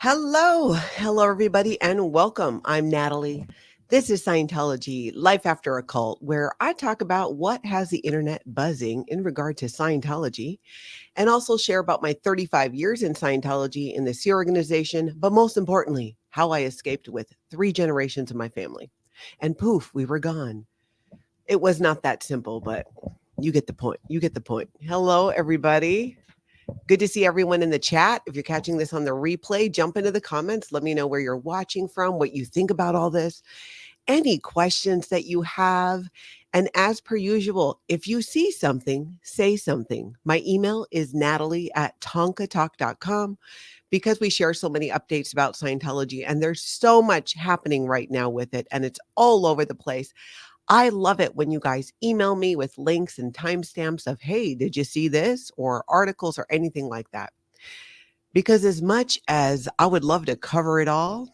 Hello, everybody, and welcome. I'm Natalie. This is Scientology, Life After a Cult, where I talk about what has the internet buzzing in regard to Scientology, and also share about my 35 years in Scientology in the SEA organization, but most importantly, how I escaped with 3 generations of my family. And poof, we were gone. It was not that simple, but you get the point. You get the point. Hello, everybody. Good to see everyone in the chat. If you're catching this on the replay, jump into the comments. Let me know where you're watching from, what you think about all this, any questions that you have. And as per usual, if you see something, say something. My email is natalie@tonkatalk.com because we share so many updates about Scientology and there's so much happening right now with it and it's all over the place. I love it when you guys email me with links and timestamps of, hey, did you see this? Or articles or anything like that. Because as much as I would love to cover it all,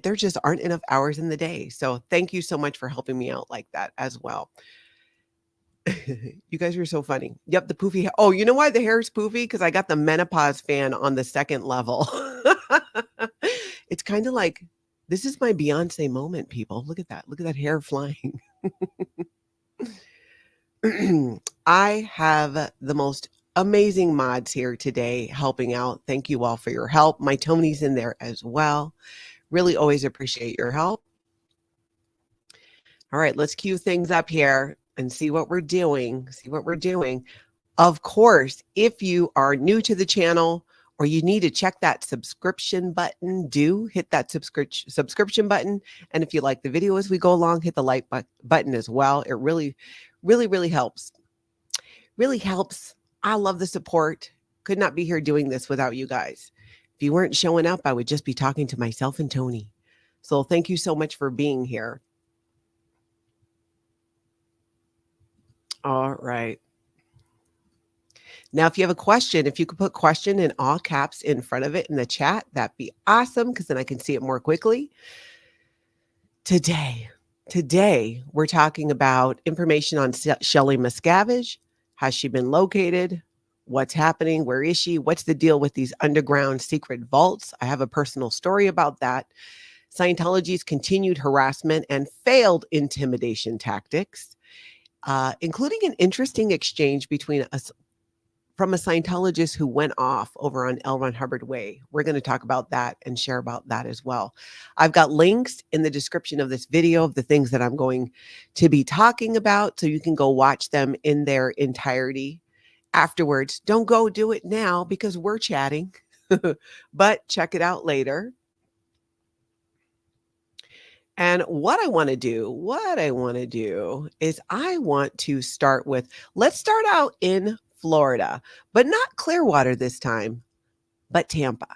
there just aren't enough hours in the day. So thank you so much for helping me out like that as well. You guys are so funny. Yep, the poofy. Oh, you know why the hair is poofy? Because I got the menopause fan on the second level. It's kind of like, this is my Beyonce moment, people. Look at that. Look at that hair flying. I have the most amazing mods here today helping out. Thank you all for your help. My Tony's in there as well. Really always appreciate your help. All right, let's cue things up here and see what we're doing. Of course, if you are new to the channel or you need to check that subscription button, do hit that subscription button. And if you like the video as we go along, hit the like button as well. It really helps. Really helps. I love the support. Could not be here doing this without you guys. If you weren't showing up, I would just be talking to myself and Tony. So thank you so much for being here. All right. Now, if you have a question, if you could put question in all caps in front of it in the chat, that'd be awesome because then I can see it more quickly. Today, we're talking about information on Shelly Miscavige. Has she been located? What's happening? Where is she? What's the deal with these underground secret vaults? I have a personal story about that. Scientology's continued harassment and failed intimidation tactics, including an interesting exchange between us from a Scientologist who went off over on L. Ron Hubbard Way. We're going to talk about that and share about that as well. I've got links in the description of this video of the things that I'm going to be talking about, so you can go watch them in their entirety afterwards. Don't go do it now because we're chatting, but check it out later. And what I want to do is I want to start with, let's start out in Florida, but not Clearwater this time, but Tampa.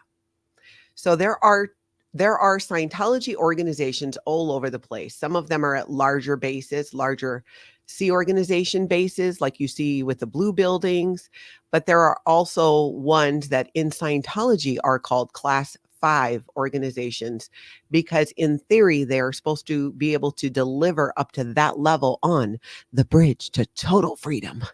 So there are Scientology organizations all over the place. Some of them are at larger bases, larger SEA organization bases, like you see with the blue buildings, but there are also ones that in Scientology are called Class 5 organizations, because in theory, they are supposed to be able to deliver up to that level on the bridge to total freedom.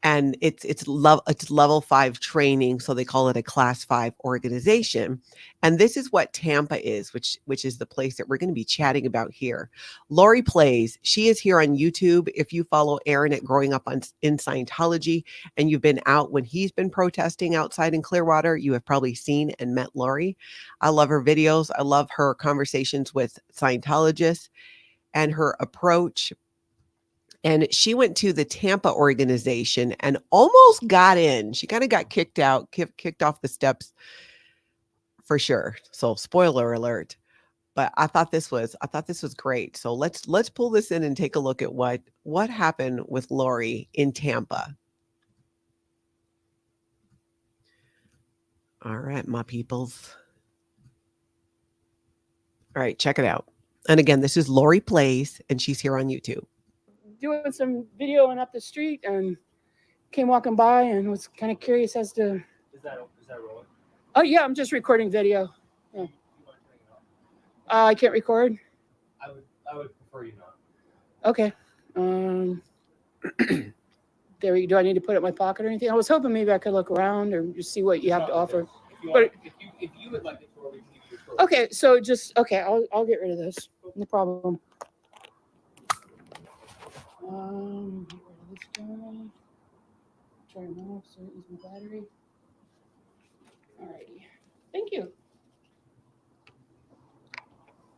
And it's level 5 training, so they call it a Class 5 organization. And this is what Tampa is, which is the place that we're going to be chatting about here. Lauri Plays, she is here on YouTube. If you follow Aaron at Growing Up in Scientology and you've been out when he's been protesting outside in Clearwater, you have probably seen and met Lauri. I love her videos. I love her conversations with Scientologists and her approach. And she went to the Tampa organization and almost got in. She kind of got kicked out, kicked off the steps for sure. So spoiler alert. But I thought this was great. So let's pull this in and take a look at what happened with Lauri in Tampa. All right, my peoples. All right, check it out. And again, this is Lauri Plays, and she's here on YouTube. Doing some videoing up the street and came walking by and was kind of curious as to. Is that rolling? Oh yeah, I'm just recording video. Yeah. I can't record. I would prefer you not. Okay. There you go. Do I need to put it in my pocket or anything? I was hoping maybe I could look around or just see what you have to offer. If But if you would like the tour, we can give you a tour. Okay, so just I'll get rid of this. No problem. Get rid of this guy. Turn him off so it is my battery. Alrighty. Thank you.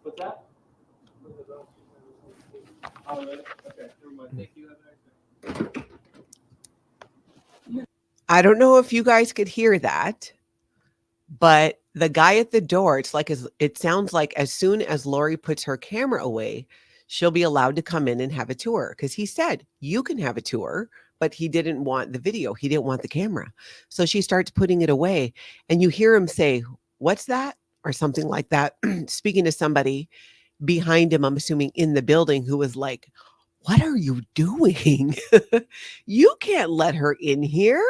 What's that? Oh, really? Okay, never mind. Thank you. Have a nice day. I don't know if you guys could hear that, but the guy at the door, it sounds like as soon as Lauri puts her camera away, she'll be allowed to come in and have a tour, because he said you can have a tour, but he didn't want the video. He didn't want the camera. So she starts putting it away, and you hear him say, "What's that?" or something like that, speaking to somebody behind him, I'm assuming in the building, who was like, "What are you doing? You can't let her in here."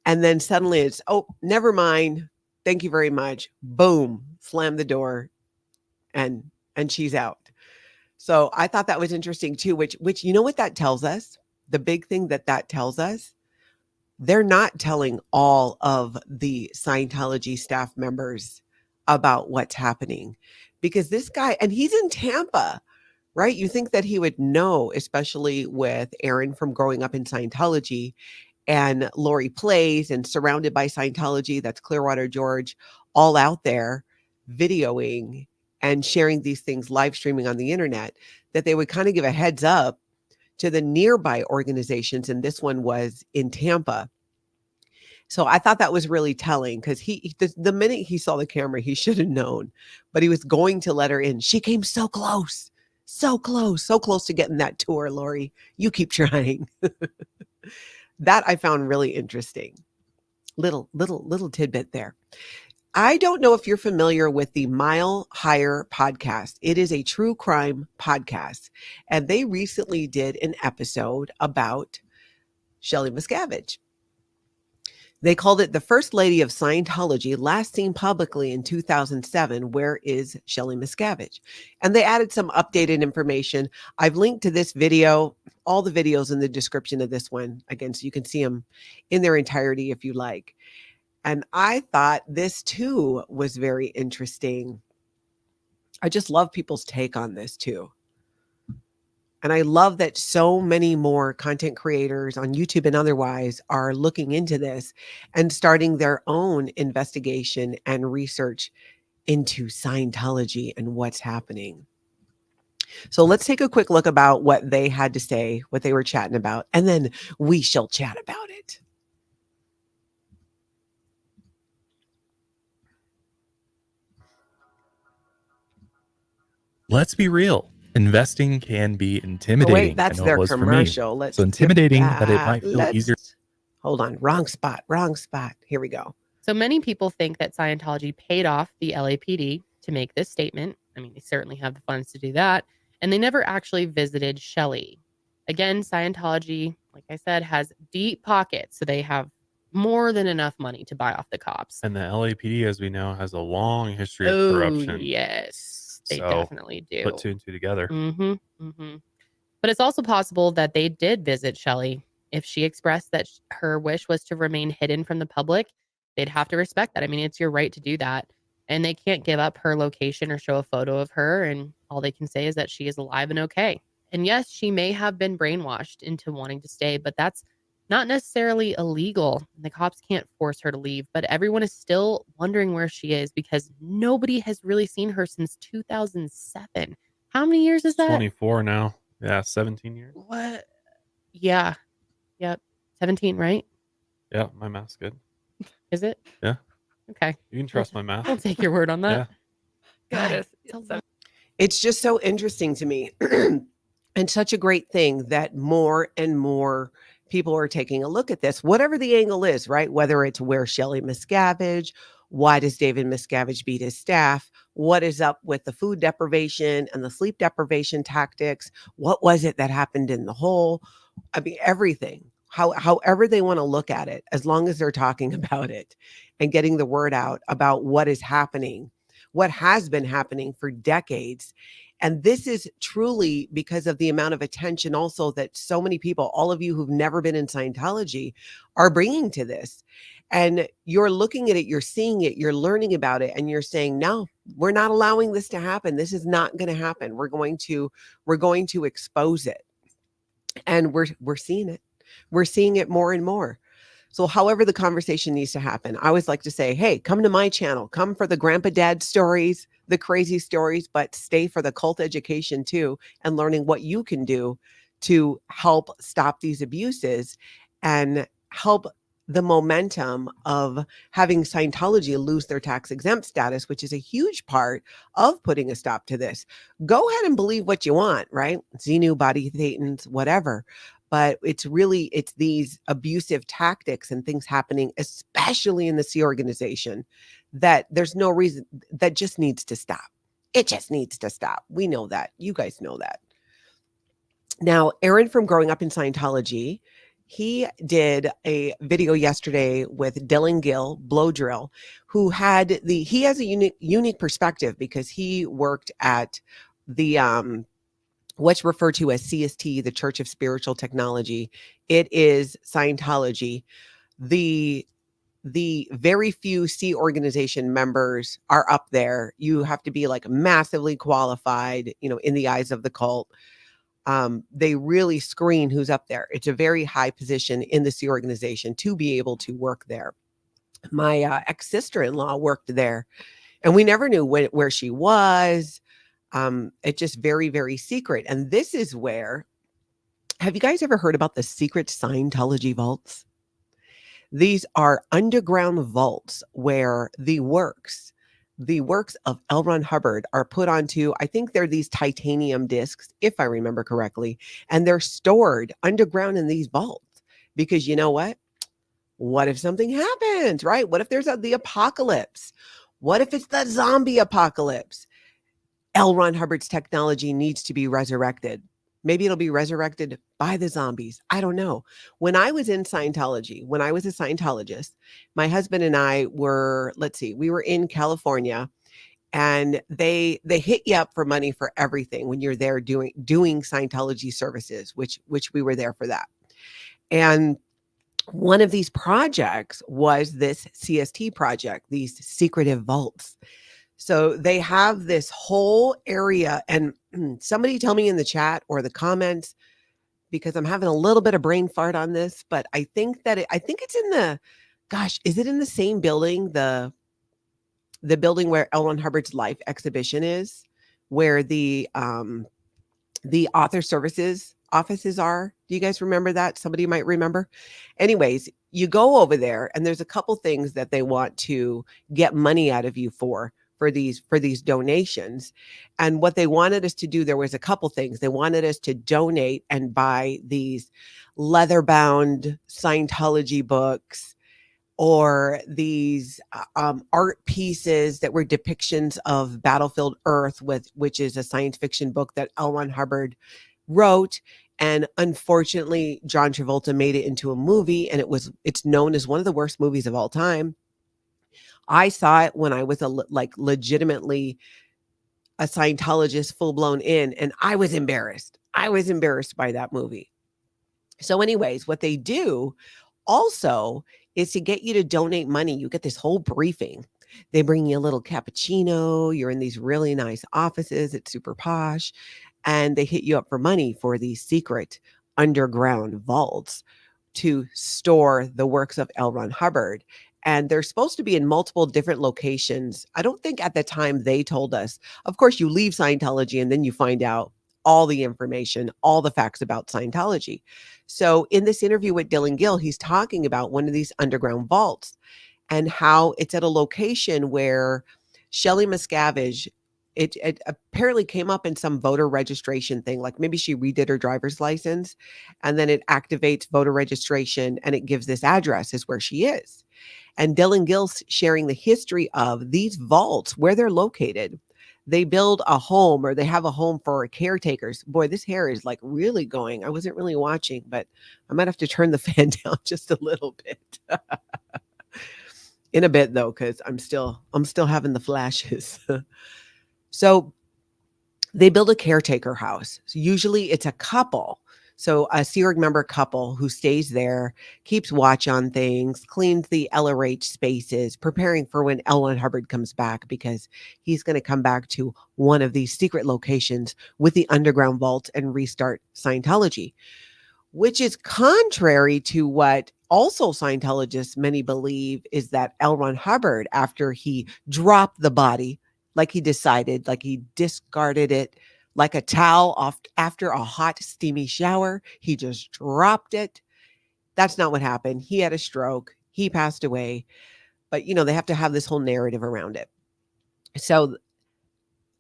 And then suddenly it's, "Oh, never mind. Thank you very much." Boom, slam the door, and she's out. So I thought that was interesting too, which you know what that tells us? The big thing that tells us, they're not telling all of the Scientology staff members about what's happening, because this guy, and he's in Tampa, right? You think that he would know, especially with Aaron from growing up in Scientology, and Lauri plays and surrounded by Scientology. That's Clearwater George, all out there videoing and sharing these things, live streaming on the internet, that they would kind of give a heads up to the nearby organizations. And this one was in Tampa. So I thought that was really telling, because the minute he saw the camera, he should have known, but he was going to let her in. She came so close to getting that tour, Lauri. You keep trying. That I found really interesting. Little tidbit there. I don't know if you're familiar with the Mile Higher podcast. It is a true crime podcast, and they recently did an episode about Shelly Miscavige. They called it "The First Lady of Scientology, last seen publicly in 2007. Where is Shelly Miscavige?" And they added some updated information. I've linked to this video, all the videos in the description of this one, again, so you can see them in their entirety if you like. And I thought this too was very interesting. I just love people's take on this too. And I love that so many more content creators on YouTube and otherwise are looking into this and starting their own investigation and research into Scientology and what's happening. So let's take a quick look about what they had to say, what they were chatting about, and then we shall chat about it. Let's be real. Investing can be Oh, intimidating. wait, that's I know their it was for me. commercial. Let's So skip intimidating that it might feel Let's- easier. Hold on. Wrong spot. Here we go. So many people think that Scientology paid off the LAPD to make this statement. I mean, they certainly have the funds to do that. And they never actually visited Shelly. Again, Scientology, like I said, has deep pockets. So they have more than enough money to buy off the cops. And the LAPD, as we know, has a long history of corruption. Yes, they So, definitely do. Put two and two together. But it's also possible that they did visit Shelly. If she expressed that her wish was to remain hidden from the public, they'd have to respect that. I mean, it's your right to do that. And they can't give up her location or show a photo of her. And all they can say is that she is alive and okay. And yes, she may have been brainwashed into wanting to stay, but that's not necessarily illegal. The cops can't force her to leave, but everyone is still wondering where she is because nobody has really seen her since 2007. How many years is that? 24 now. Yeah, 17 years. What? Yeah. Yep. 17, right? Yeah, my math's good. Is it? Yeah. Okay. You can trust my math. I'll take your word on that. Yeah. God, It's just so interesting to me and such a great thing that more and more people are taking a look at this, whatever the angle is, right? Whether it's where Shelly Miscavige, why does David Miscavige beat his staff? What is up with the food deprivation and the sleep deprivation tactics? What was it that happened in the hole? I mean, everything, however they want to look at it, as long as they're talking about it and getting the word out about what is happening what has been happening for decades. And this is truly because of the amount of attention also that so many people, all of you who've never been in Scientology, are bringing to this. And you're looking at it, you're seeing it, you're learning about it, and you're saying, no, we're not allowing this to happen. This is not going to happen. We're going to expose it. And we're seeing it. We're seeing it more and more. So however the conversation needs to happen, I always like to say, hey, come to my channel, come for the grandpa dad stories, the crazy stories, but stay for the cult education too, and learning what you can do to help stop these abuses and help the momentum of having Scientology lose their tax exempt status, which is a huge part of putting a stop to this. Go ahead and believe what you want, right? Xenu, body thetans, whatever. But it's these abusive tactics and things happening, especially in the Sea organization, that there's no reason, that just needs to stop. It just needs to stop. We know that. You guys know that. Now, Aaron from Growing Up in Scientology, he did a video yesterday with Dylan Gill, Blow Drill, who he has a unique perspective because he worked at the what's referred to as CST, the Church of Spiritual Technology. It is Scientology. The very few Sea organization members are up there. You have to be like massively qualified, in the eyes of the cult. They really screen who's up there. It's a very high position in the Sea organization to be able to work there. My ex-sister-in-law worked there, and we never knew where she was. It's just very, very secret. And this is where, have you guys ever heard about the secret Scientology vaults? These are underground vaults where the works of L. Ron Hubbard are put onto, I think they're these titanium discs, if I remember correctly, and they're stored underground in these vaults. Because you know what? What if something happens, right? What if there's the apocalypse? What if it's the zombie apocalypse? L. Ron Hubbard's technology needs to be resurrected. Maybe it'll be resurrected by the zombies. I don't know. When I was in Scientology, when I was a Scientologist, my husband and I were, we were in California, and they hit you up for money for everything when you're there doing Scientology services, which we were there for that. And one of these projects was this CST project, these secretive vaults. So they have this whole area, and somebody tell me in the chat or the comments, because I'm having a little bit of brain fart on this, but I think it's in the, is it in the same building, the building where L. Ron Hubbard's life exhibition is, where the author services offices are? Do you guys remember that? Somebody might remember. Anyways, you go over there, and there's a couple things that they want to get money out of you for these donations. And what they wanted us to do, there was a couple things. They wanted us to donate and buy these leather-bound Scientology books, or these art pieces that were depictions of Battlefield Earth, which is a science fiction book that L. Ron Hubbard wrote. And unfortunately, John Travolta made it into a movie, and it's known as one of the worst movies of all time. I saw it when I was legitimately a Scientologist, full blown in, and I was embarrassed. I was embarrassed by that movie. So anyways, what they do also is to get you to donate money. You get this whole briefing. They bring you a little cappuccino. You're in these really nice offices. It's super posh. And they hit you up for money for these secret underground vaults to store the works of L. Ron Hubbard. And they're supposed to be in multiple different locations. I don't think at the time they told us. Of course, you leave Scientology and then you find out all the information, all the facts about Scientology. So in this interview with Dylan Gill, he's talking about one of these underground vaults and how it's at a location where Shelly Miscavige, it apparently came up in some voter registration thing, like maybe she redid her driver's license, and then it activates voter registration and it gives this address is where she is. And Dylan Gill's sharing the history of these vaults, where they're located. They build a home, or they have a home for caretakers. Boy, this hair is like really going. I wasn't really watching, but I might have to turn the fan down just a little bit. in a bit though, because I'm still having the flashes. So they build a caretaker house. So usually it's a couple. So a Sea Org member couple who stays there, keeps watch on things, cleans the LRH spaces, preparing for when L. Ron Hubbard comes back, because he's going to come back to one of these secret locations with the underground vault and restart Scientology, which is contrary to what also Scientologists many believe, is that L. Ron Hubbard, after he dropped the body, like he decided, like he discarded it like a towel off after a hot, steamy shower, he just dropped it. That's not what happened. He had a stroke. He passed away. But, they have to have this whole narrative around it. So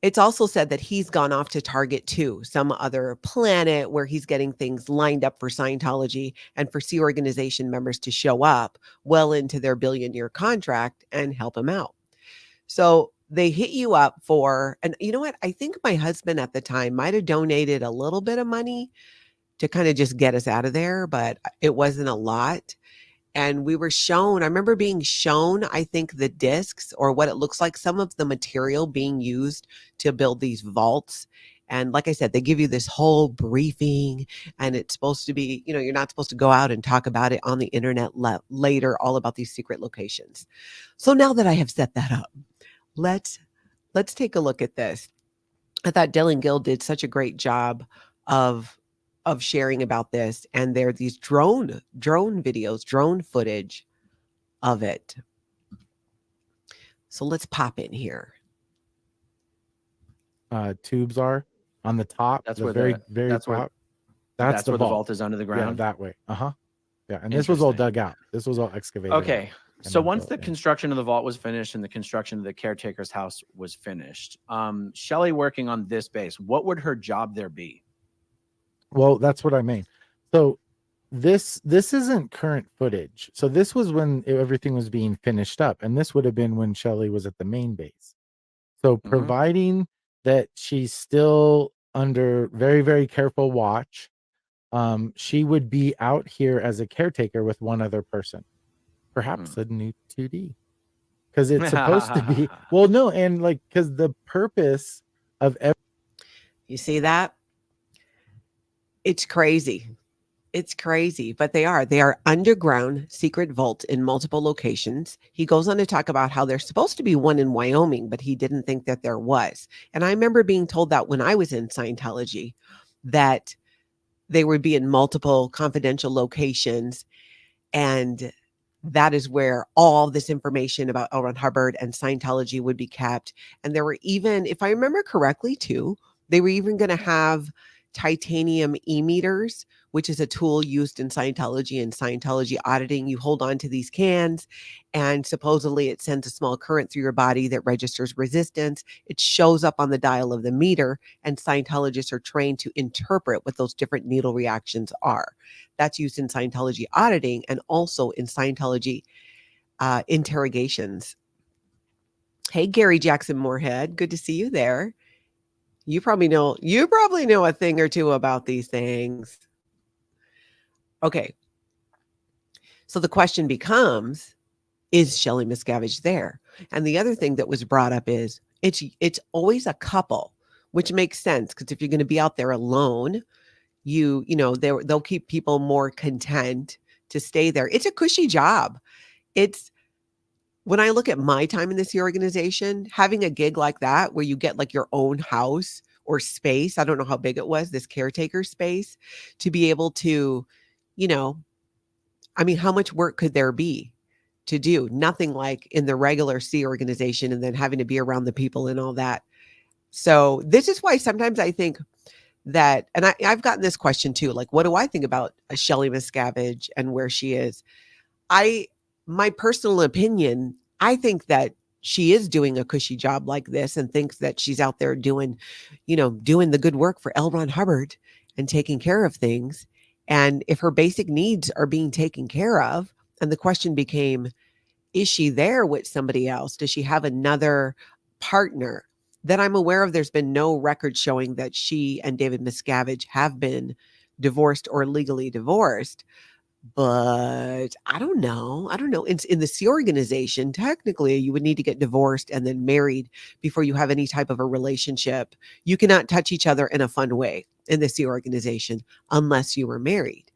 it's also said that he's gone off to Target 2, some other planet where he's getting things lined up for Scientology and for Sea Organization members to show up well into their billion-year contract and help him out. So they hit you up for, and you know what? I think my husband at the time might have donated a little bit of money to kind of just get us out of there, but it wasn't a lot. And we were shown, I remember being shown, I think, the discs or what it looks like, some of the material being used to build these vaults. And like I said, they give you this whole briefing, and it's supposed to be, you're not supposed to go out and talk about it on the internet later, all about these secret locations. So now that I have set that up, let's take a look at this. I thought Dylan Gill did such a great job of sharing about this, and there are these drone videos, drone footage of it. So let's pop in here. Tubes are on the top. That's the where very that's top. where That's where the the vault is under the Yeah, ground. that way. Yeah, and this was all Interesting. dug out. This was all excavated. Okay. and So then once built the in. construction of the vault was finished and the construction of the caretaker's house was finished, Shelly working on this base, what would her job there be? Well, that's what I mean. So this isn't current footage. So this was when everything was being finished up, and this would have been when Shelly was at the main base. So providing that she's still under very, very careful watch, she would be out here as a caretaker with one other person, perhaps a new 2D, because it's supposed to be. Well, no, and because the purpose of You see that? It's crazy. It's crazy, but they are underground secret vault in multiple locations. He goes on to talk about how there's supposed to be one in Wyoming, but he didn't think that there was. And I remember being told that when I was in Scientology, that they would be in multiple confidential locations, and that is where all this information about L. Ron Hubbard and Scientology would be kept. And there were even, if I remember correctly too, they were even going to have titanium e-meters, which is a tool used in Scientology and Scientology auditing. You hold on to these cans, and supposedly it sends a small current through your body that registers resistance. It shows up on the dial of the meter, and Scientologists are trained to interpret what those different needle reactions are. That's used in Scientology auditing and also in Scientology interrogations. Hey, Gary Jackson Moorhead, good to see you there. You probably know a thing or two about these things. Okay. So the question becomes, is Shelly Miscavige there? And the other thing that was brought up is it's always a couple, which makes sense, because if you're going to be out there alone, they'll keep people more content to stay there. It's a cushy job. When I look at my time in this organization, having a gig like that where you get like your own house or space, I don't know how big it was, this caretaker space, to be able to, how much work could there be to do? Nothing like in the regular C organization, and then having to be around the people and all that. So this is why sometimes I think that, and I've gotten this question too, like, what do I think about Shelly Miscavige and where she is? My personal opinion, I think that she is doing a cushy job like this, and thinks that she's out there doing the good work for L. Ron Hubbard and taking care of things. And if her basic needs are being taken care of, and the question became, is she there with somebody else? Does she have another partner? That I'm aware of, there's been no record showing that she and David Miscavige have been divorced or legally divorced. But I don't know. I don't know. In the Sea organization, technically, you would need to get divorced and then married before you have any type of a relationship. You cannot touch each other in a fun way in the Sea organization unless you were married.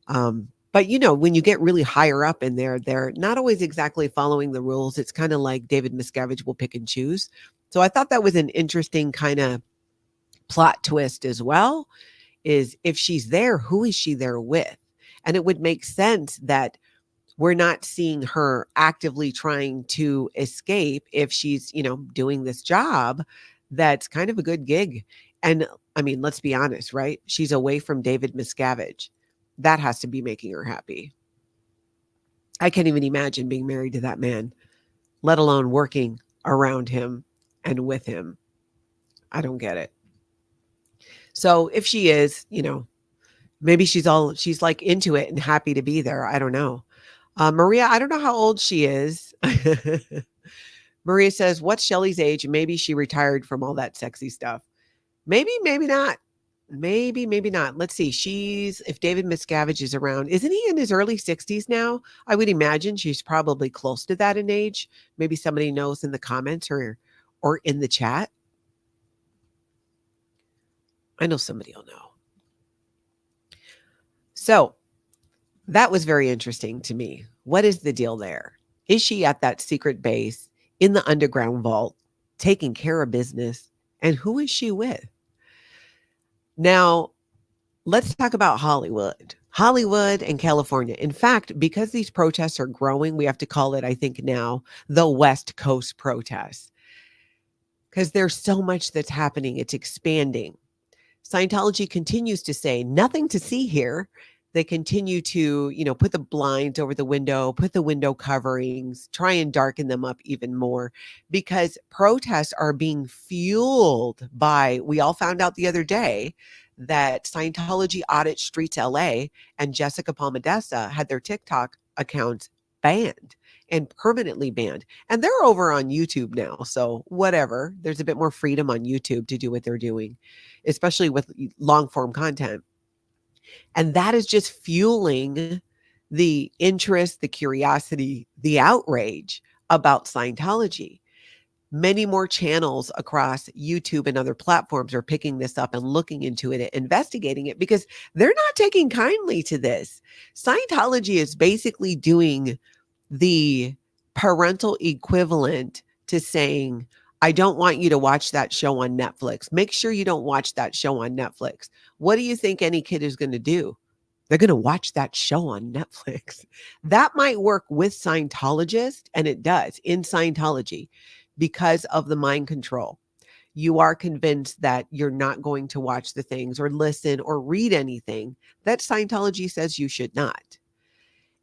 But when you get really higher up in there, they're not always exactly following the rules. It's kind of like David Miscavige will pick and choose. So I thought that was an interesting kind of plot twist as well, is if she's there, who is she there with? And it would make sense that we're not seeing her actively trying to escape if she's, doing this job that's kind of a good gig. And I mean, let's be honest, right? She's away from David Miscavige. That has to be making her happy. I can't even imagine being married to that man, let alone working around him and with him. I don't get it. So if she is, maybe she's like into it and happy to be there. I don't know. Maria, I don't know how old she is. Maria says, what's Shelly's age? Maybe she retired from all that sexy stuff. Maybe not. Maybe not. Let's see. If David Miscavige is around, isn't he in his early 60s now? I would imagine she's probably close to that in age. Maybe somebody knows in the comments or in the chat. I know somebody will know. So that was very interesting to me. What is the deal there? Is she at that secret base in the underground vault, taking care of business? And who is she with? Now, let's talk about Hollywood and California. In fact, because these protests are growing, we have to call it, I think now, the West Coast protests. Because there's so much that's happening. It's expanding. Scientology continues to say, nothing to see here. They continue to, put the blinds over the window, put the window coverings, try and darken them up even more, because protests are being fueled by, we all found out the other day that Scientology Audit Streets LA and Jessica PALMADESSA had their TikTok accounts banned and permanently banned. And they're over on YouTube now. So whatever, there's a bit more freedom on YouTube to do what they're doing, especially with long form content. And that is just fueling the interest, the curiosity, the outrage about Scientology. Many more channels across YouTube and other platforms are picking this up and looking into it, investigating it, because they're not taking kindly to this. Scientology is basically doing the parental equivalent to saying, I don't want you to watch that show on Netflix. Make sure you don't watch that show on Netflix. What do you think any kid is going to do? They're going to watch that show on Netflix. That might work with Scientologists, and it does in Scientology because of the mind control. You are convinced that you're not going to watch the things or listen or read anything that Scientology says you should not.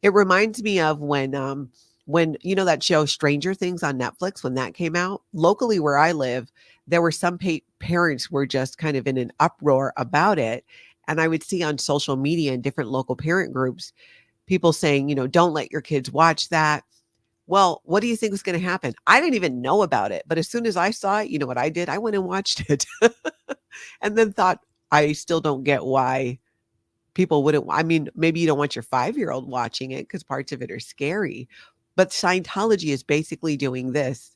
It reminds me of when that show Stranger Things on Netflix, when that came out, locally where I live, there were some parents were just kind of in an uproar about it. And I would see on social media and different local parent groups, people saying, don't let your kids watch that. Well, what do you think was going to happen? I didn't even know about it. But as soon as I saw it, you know what I did? I went and watched it and then thought, I still don't get why people wouldn't. I mean, maybe you don't want your 5-year-old watching it because parts of it are scary. But Scientology is basically doing this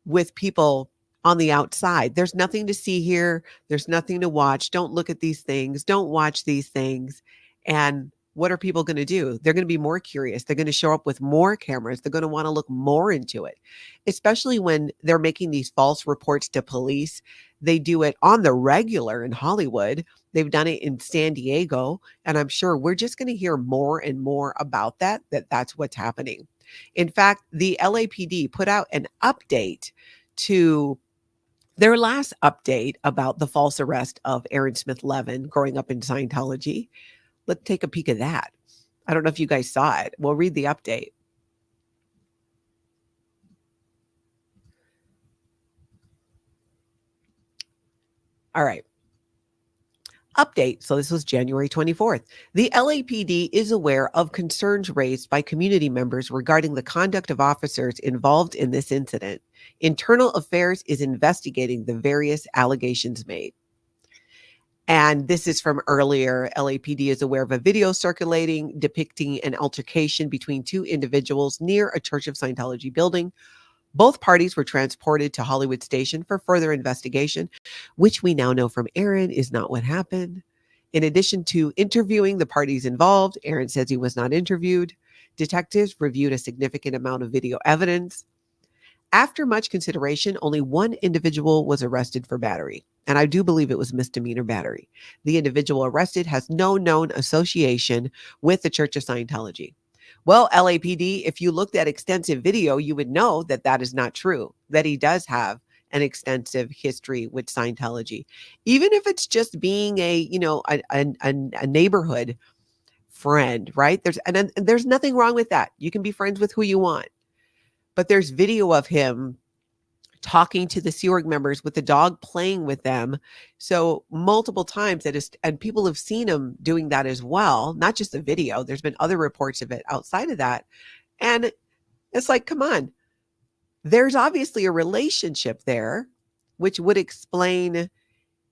with people on the outside. There's nothing to see here. There's nothing to watch. Don't look at these things. Don't watch these things. And what are people going to do? They're going to be more curious. They're going to show up with more cameras. They're going to want to look more into it, especially when they're making these false reports to police. They do it on the regular in Hollywood. They've done it in San Diego. And I'm sure we're just going to hear more and more about that's what's happening. In fact, the LAPD put out an update to their last update about the false arrest of Aaron Smith Levin growing up in Scientology. Let's take a peek at that. I don't know if you guys saw it. We'll read the update. All right. Update. So this was January 24th. The LAPD is aware of concerns raised by community members regarding the conduct of officers involved in this incident. Internal Affairs is investigating the various allegations made. And this is from earlier. LAPD is aware of a video circulating depicting an altercation between two individuals near a Church of Scientology building. Both parties were transported to Hollywood Station for further investigation, which we now know from Aaron is not what happened. In addition to interviewing the parties involved, Aaron says he was not interviewed. Detectives reviewed a significant amount of video evidence. After much consideration, only one individual was arrested for battery, and I do believe it was misdemeanor battery. The individual arrested has no known association with the Church of Scientology. Well, LAPD, if you looked at extensive video, you would know that that is not true, that he does have an extensive history with Scientology. Even if it's just being a neighborhood friend, right? There's nothing wrong with that. You can be friends with who you want. But there's video of him talking to the Sea Org members with the dog playing with them. So multiple times and people have seen him doing that as well, not just the video. There's been other reports of it outside of that. And it's like, come on, there's obviously a relationship there, which would explain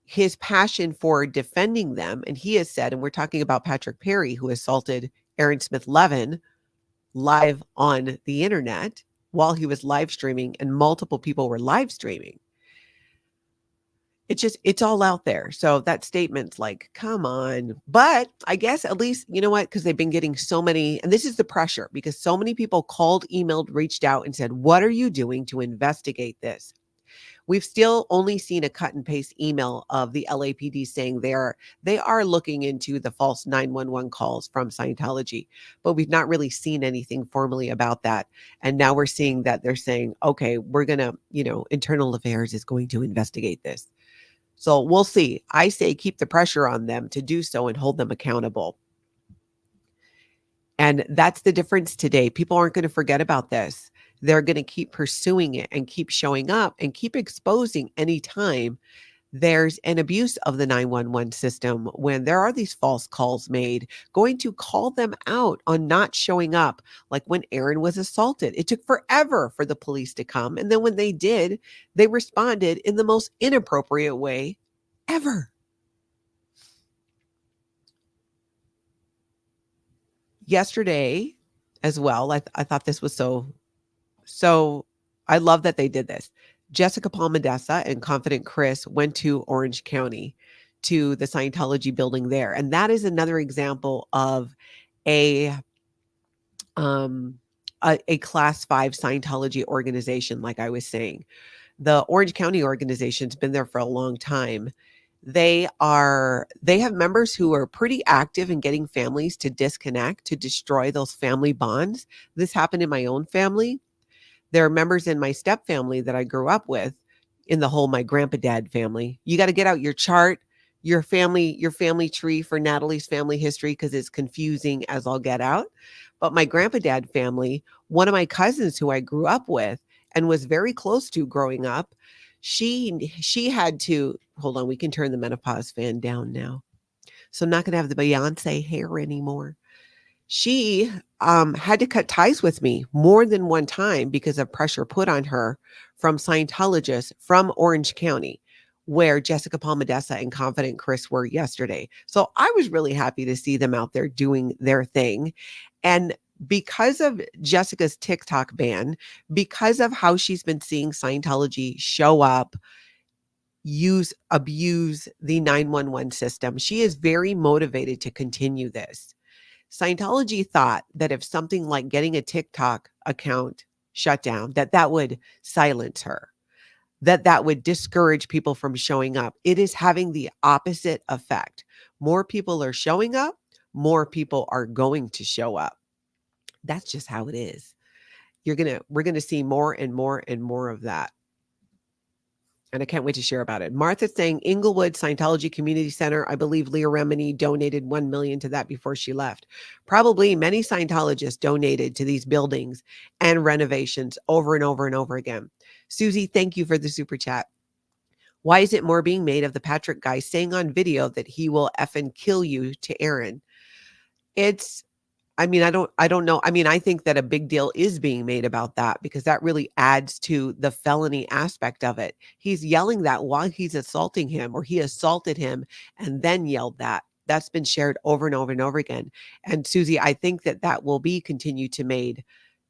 his passion for defending them. And he has said, and we're talking about Patrick Perry, who assaulted Aaron Smith Levin live on the internet while he was live streaming, and multiple people were live streaming. It's all out there. So that statement's like, come on. But I guess at least, you know what? Because they've been getting so many, and this is the pressure, because so many people called, emailed, reached out and said, what are you doing to investigate this? We've still only seen a cut and paste email of the LAPD saying they are looking into the false 911 calls from Scientology, but we've not really seen anything formally about that. And now we're seeing that they're saying, okay, we're going to, Internal Affairs is going to investigate this. So we'll see. I say keep the pressure on them to do so and hold them accountable. And that's the difference today. People aren't going to forget about this. They're going to keep pursuing it and keep showing up and keep exposing anytime there's an abuse of the 911 system, when there are these false calls made, going to call them out on not showing up. Like when Aaron was assaulted, it took forever for the police to come. And then when they did, they responded in the most inappropriate way ever. Yesterday as well, I thought this was so I love that they did this. Jessica PALMADESSA and Confident Chris went to Orange County to the Scientology building there. And that is another example of a class 5 Scientology organization. Like I was saying, the Orange County organization's been there for a long time. They have members who are pretty active in getting families to disconnect, to destroy those family bonds. This happened in my own family. There are members in my step family that I grew up with, in the whole my grandpa dad family. You got to get out your chart, your family tree for Natalie's family history, because it's confusing as all get out. But my grandpa dad family, one of my cousins who I grew up with and was very close to growing up, she had to, hold on, we can turn the menopause fan down now. So I'm not going to have the Beyonce hair anymore. She had to cut ties with me more than one time because of pressure put on her from Scientologists from Orange County, where Jessica PALMADESSA and Confident Chris were yesterday. So I was really happy to see them out there doing their thing. And because of Jessica's TikTok ban, because of how she's been seeing Scientology show up, abuse the 911 system, she is very motivated to continue this. Scientology thought that if something like getting a TikTok account shut down, that would silence her, that would discourage people from showing up. It is having the opposite effect. More people are showing up, more people are going to show up. That's just how it is. We're going to see more and more and more of that. And I can't wait to share about it. Martha's saying Inglewood Scientology Community Center. I believe Leah Remini donated $1 million to that before she left. Probably many Scientologists donated to these buildings and renovations over and over and over again. Susie, thank you for the super chat. Why is it more being made of the Patrick guy saying on video that he will effing kill you to Aaron? I mean, I don't know. I mean, I think that a big deal is being made about that because that really adds to the felony aspect of it. He's yelling that while he's assaulting him, or he assaulted him and then yelled that. That's been shared over and over and over again. And Susie, I think that that will be continued to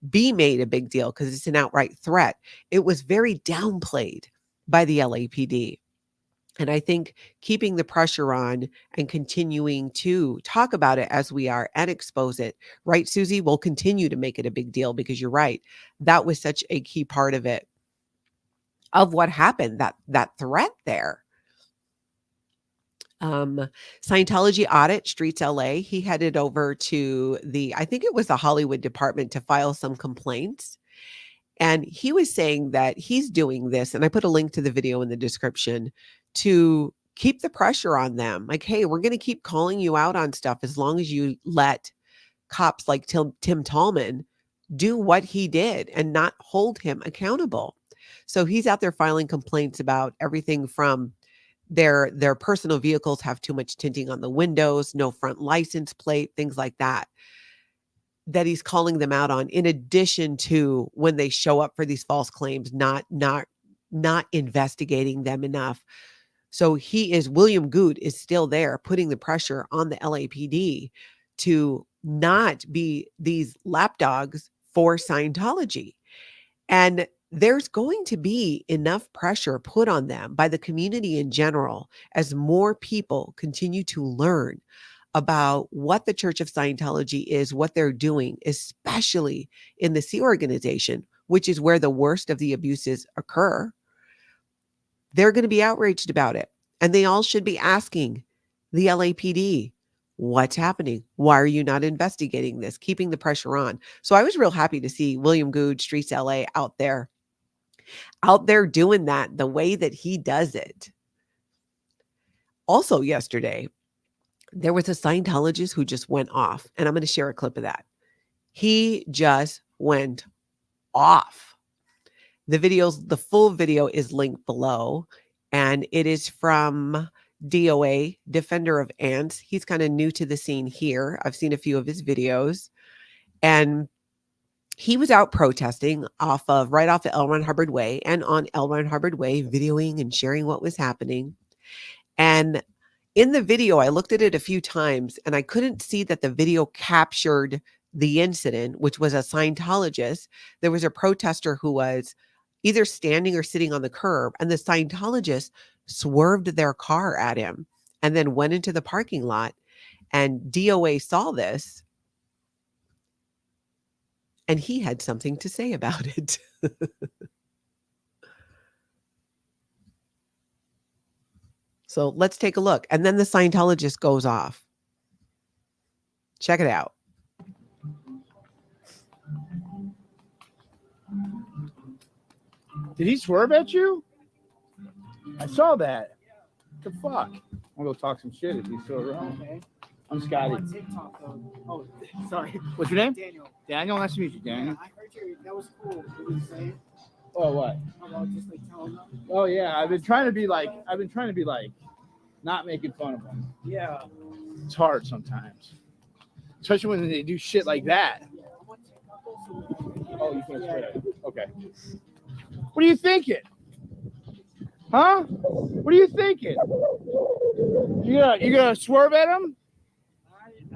be made a big deal because it's an outright threat. It was very downplayed by the LAPD. And I think keeping the pressure on and continuing to talk about it as we are and expose it, right, Susie, will continue to make it a big deal because you're right. That was such a key part of it, of what happened, that threat there. Scientology Audit, Streets LA, he headed over to I think it was the Hollywood department to file some complaints. And he was saying that he's doing this, and I put a link to the video in the description, to keep the pressure on them. Like, hey, we're going to keep calling you out on stuff as long as you let cops like Tim Tallman do what he did and not hold him accountable. So he's out there filing complaints about everything from their personal vehicles have too much tinting on the windows, no front license plate, things like that he's calling them out on, in addition to when they show up for these false claims, not investigating them enough. So William Gude is still there putting the pressure on the LAPD to not be these lapdogs for Scientology. And there's going to be enough pressure put on them by the community in general as more people continue to learn about what the Church of Scientology is, what they're doing, especially in the Sea Organization, which is where the worst of the abuses occur. They're going to be outraged about it. And they all should be asking the LAPD, what's happening? Why are you not investigating this? Keeping the pressure on. So I was real happy to see William Gude, Streets LA, out there doing that the way that he does it. Also yesterday, there was a Scientologist who just went off, and I'm going to share a clip of that. He just went off. The full video is linked below, and it is from DOA, Defender of Ants. He's kind of new to the scene here. I've seen a few of his videos, and he was out protesting right off of L. Ron Hubbard Way, and on L. Ron Hubbard Way, videoing and sharing what was happening. And in the video, I looked at it a few times and I couldn't see that the video captured the incident, which was a Scientologist. There was a protester who was either standing or sitting on the curb, and the Scientologist swerved their car at him and then went into the parking lot. And DOA saw this, and he had something to say about it. So let's take a look. And then the Scientologist goes off. Check it out. Did he swerve at you? I saw that. What the fuck? I'm gonna go talk some shit if he's still around. Okay. I'm Scotty. Oh, sorry. What's your name? Daniel. Daniel, nice to meet you, Daniel. I heard you. That was cool. What were you saying? Oh, what? About just like telling them. Oh yeah, I've been trying to be like, not making fun of them. Yeah. It's hard sometimes, especially when they do shit like that. Oh, you can swear. Okay. What are you thinking? Huh? What are you thinking? You gonna swerve at him?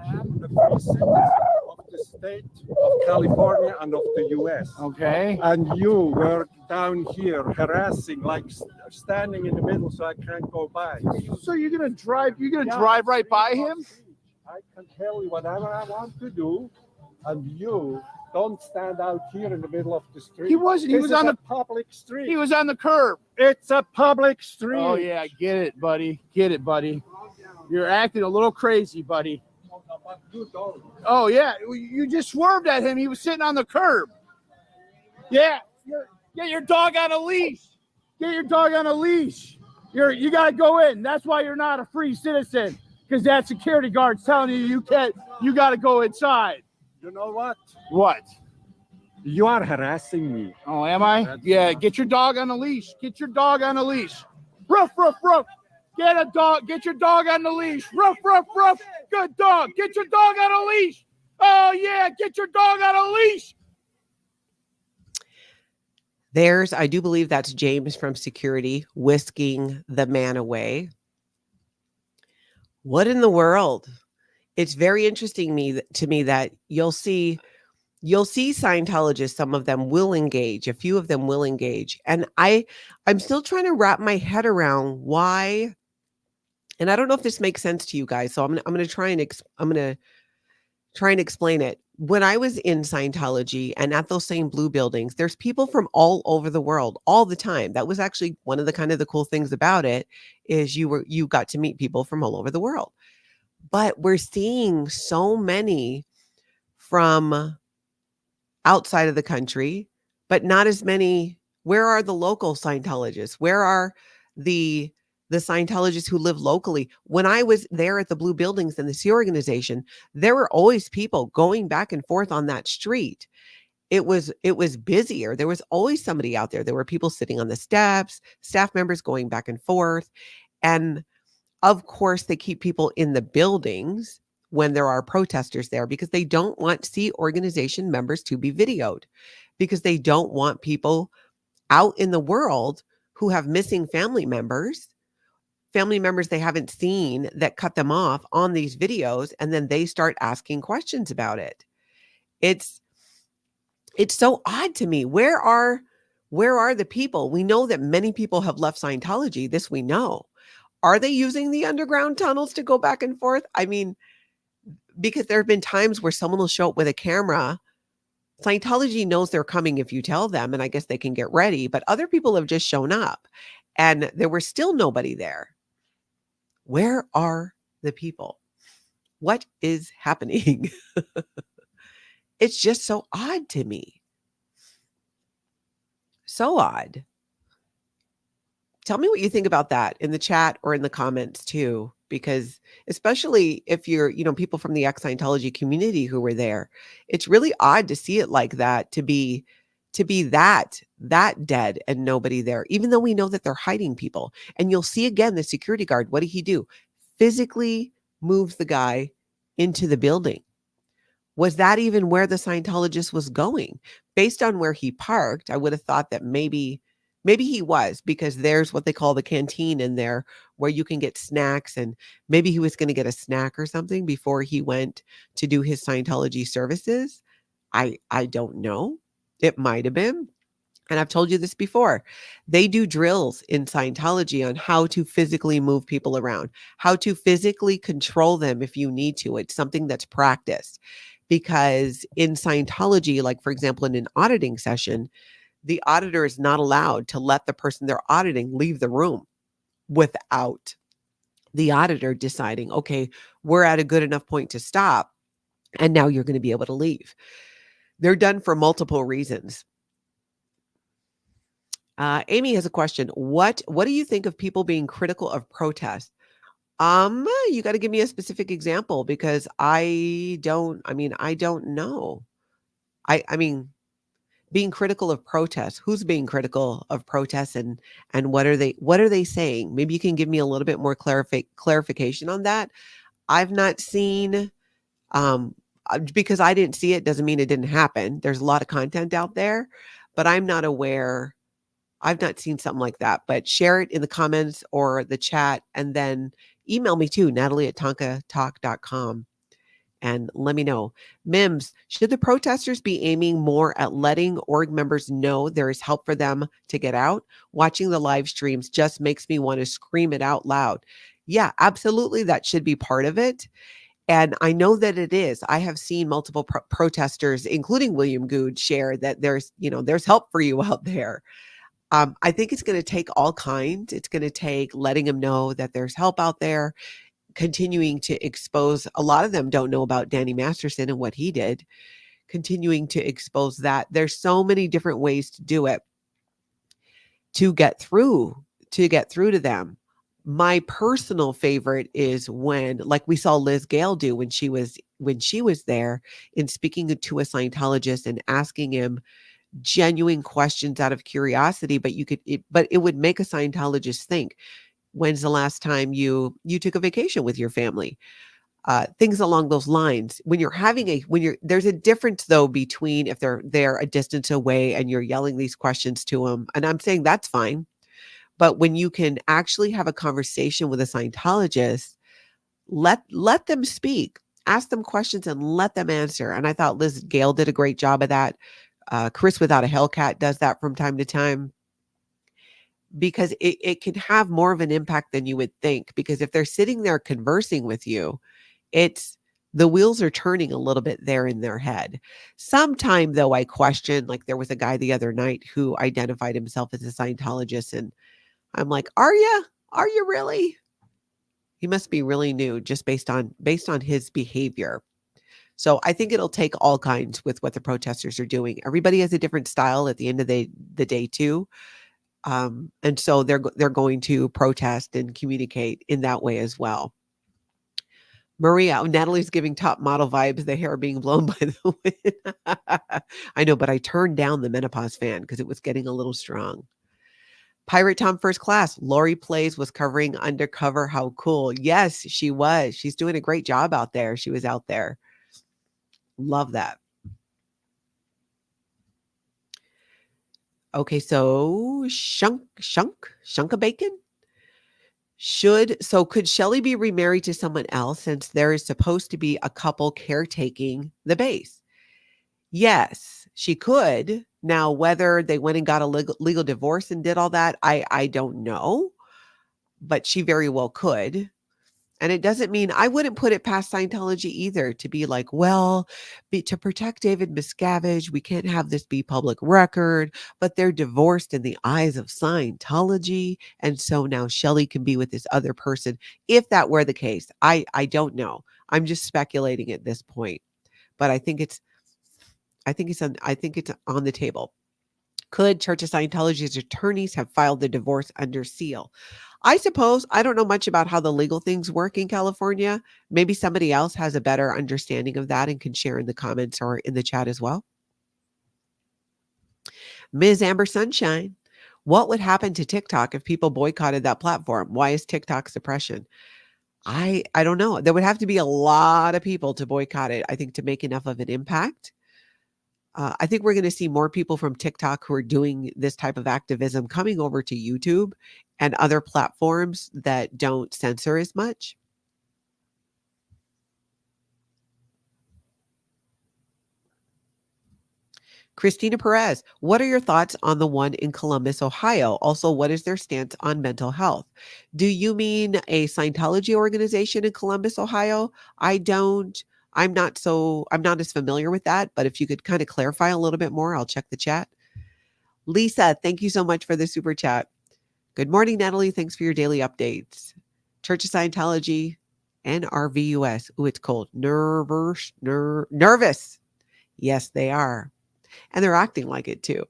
I am the president of the state of California and of the U.S. Okay. And you were down here harassing, like standing in the middle so I can't go by. So you're gonna drive? You're gonna drive right by him? I can tell you whatever I want to do, and you don't stand out here in the middle of the street. He wasn't. He This was is on a the public street. He was on the curb. It's a public street. Oh yeah, get it, buddy. Get it, buddy. You're acting a little crazy, buddy. Oh yeah, you just swerved at him. He was sitting on the curb. Yeah, get your dog on a leash. Get your dog on a leash. You gotta go in. That's why you're not a free citizen, because that security guard's telling you can't. You gotta go inside. You know what? What? You are harassing me. Oh, am I? Yeah. Get your dog on a leash. Get your dog on a leash. Ruff, ruff, ruff. Get a dog. Get your dog on the leash. Ruff, ruff, ruff. Good dog. Get your dog on a leash. Oh, yeah, get your dog on a leash. I do believe that's James from security whisking the man away. What in the world? It's very interesting to me that you'll see Scientologists, some of them will engage, a few of them will engage. And I'm still trying to wrap my head around why, and I don't know if this makes sense to you guys. So I'm going to try and explain it. When I was in Scientology and at those same blue buildings, there's people from all over the world all the time. That was actually one of the kind of the cool things about it, is you got to meet people from all over the world. But we're seeing so many from outside of the country, but not as many. Where are the local Scientologists? Where are the Scientologists who live locally? When I was there at the blue buildings in the Sea Organization, there were always people going back and forth on that street. It was busier. There was always somebody out there. There were people sitting on the steps, staff members going back and forth. And of course, they keep people in the buildings when there are protesters there, because they don't want Sea Organization members to be videoed, because they don't want people out in the world who have missing family members they haven't seen, that cut them off on these videos, and then they start asking questions about it. It's so odd to me. Where are the people? We know that many people have left Scientology. This we know. Are they using the underground tunnels to go back and forth? I mean, because there have been times where someone will show up with a camera. Scientology knows they're coming if you tell them, and I guess they can get ready, but other people have just shown up and there was still nobody there. Where are the people? What is happening? It's just so odd to me. So odd. Tell me what you think about that in the chat or in the comments too, because especially if you're, people from the ex-Scientology community who were there, it's really odd to see it like that, to be that dead and nobody there, even though we know that they're hiding people. And you'll see again, the security guard, what did he do? Physically moves the guy into the building. Was that even where the Scientologist was going? Based on where he parked, I would have thought that maybe he was, because there's what they call the canteen in there where you can get snacks, and maybe he was going to get a snack or something before he went to do his Scientology services. I don't know. It might have been. And I've told you this before. They do drills in Scientology on how to physically move people around, how to physically control them if you need to. It's something that's practiced, because in Scientology, like for example, in an auditing session, the auditor is not allowed to let the person they're auditing leave the room without the auditor deciding, okay, we're at a good enough point to stop, and now you're going to be able to leave. They're done for multiple reasons. Amy has a question. What do you think of people being critical of protests? You got to give me a specific example, because I don't know. I mean, being critical of protests, who's being critical of protests, and what are they saying? Maybe you can give me a little bit more clarification on that. I've not seen, because I didn't see it doesn't mean it didn't happen. There's a lot of content out there, but I'm not aware. I've not seen something like that, but share it in the comments or the chat, and then email me too, Natalie@tonkatalk.com, and let me know. Mims, should the protesters be aiming more at letting org members know there is help for them to get out? Watching the live streams just makes me want to scream it out loud. Yeah, absolutely. That should be part of it. And I know that it is. I have seen multiple protesters, including William Gude, share that there's help for you out there. I think it's going to take all kinds. It's going to take letting them know that there's help out there, continuing to expose. A lot of them don't know about Danny Masterson and what he did, continuing to expose that. There's so many different ways to do it, to get through to them. My personal favorite is when, like we saw Liz Gale do when she was there, in speaking to a Scientologist and asking him genuine questions out of curiosity, but it would make a Scientologist think, when's the last time you took a vacation with your family? things along those lines. When there's a difference though between if they're a distance away and you're yelling these questions to them, and I'm saying that's fine. But when you can actually have a conversation with a Scientologist, let them speak, ask them questions and let them answer. And I thought Liz Gale did a great job of that. Chris Without a Hellcat does that from time to time, because it can have more of an impact than you would think. Because if they're sitting there conversing with you, the wheels are turning a little bit there in their head. Sometime though, I question, like there was a guy the other night who identified himself as a Scientologist, and I'm like, are you really? He must be really new just based on his behavior. So I think it'll take all kinds with what the protesters are doing. Everybody has a different style at the end of the day too. And so they're going to protest and communicate in that way as well. Maria, Natalie's giving top model vibes, the hair being blown by the wind. I know, but I turned down the menopause fan because it was getting a little strong. Pirate Tom First Class, Lauri Plays was covering undercover. How cool. Yes, she was. She's doing a great job out there. She was out there. Love that. Okay, so Shunka Bacon. Could Shelly be remarried to someone else since there is supposed to be a couple caretaking the base? Yes, she could. Now, whether they went and got a legal divorce and did all that, I don't know, but she very well could. And it doesn't mean, I wouldn't put it past Scientology either to be like, well, to protect David Miscavige, we can't have this be public record, but they're divorced in the eyes of Scientology. And so now Shelly can be with this other person. If that were the case, I don't know. I'm just speculating at this point, but I think it's on the table. Could Church of Scientology's attorneys have filed the divorce under seal? I suppose. I don't know much about how the legal things work in California. Maybe somebody else has a better understanding of that and can share in the comments or in the chat as well. Ms. Amber Sunshine, what would happen to TikTok if people boycotted that platform? Why is TikTok suppression? I don't know. There would have to be a lot of people to boycott it, I think, to make enough of an impact. I think we're going to see more people from TikTok who are doing this type of activism coming over to YouTube and other platforms that don't censor as much. Christina Perez, what are your thoughts on the one in Columbus, Ohio? Also, what is their stance on mental health? Do you mean a Scientology organization in Columbus, Ohio? I'm not as familiar with that, but if you could kind of clarify a little bit more, I'll check the chat. Lisa, thank you so much for the super chat. Good morning, Natalie. Thanks for your daily updates. Church of Scientology, NRVUS. Ooh, it's cold. Nervous. Yes, they are. And they're acting like it too.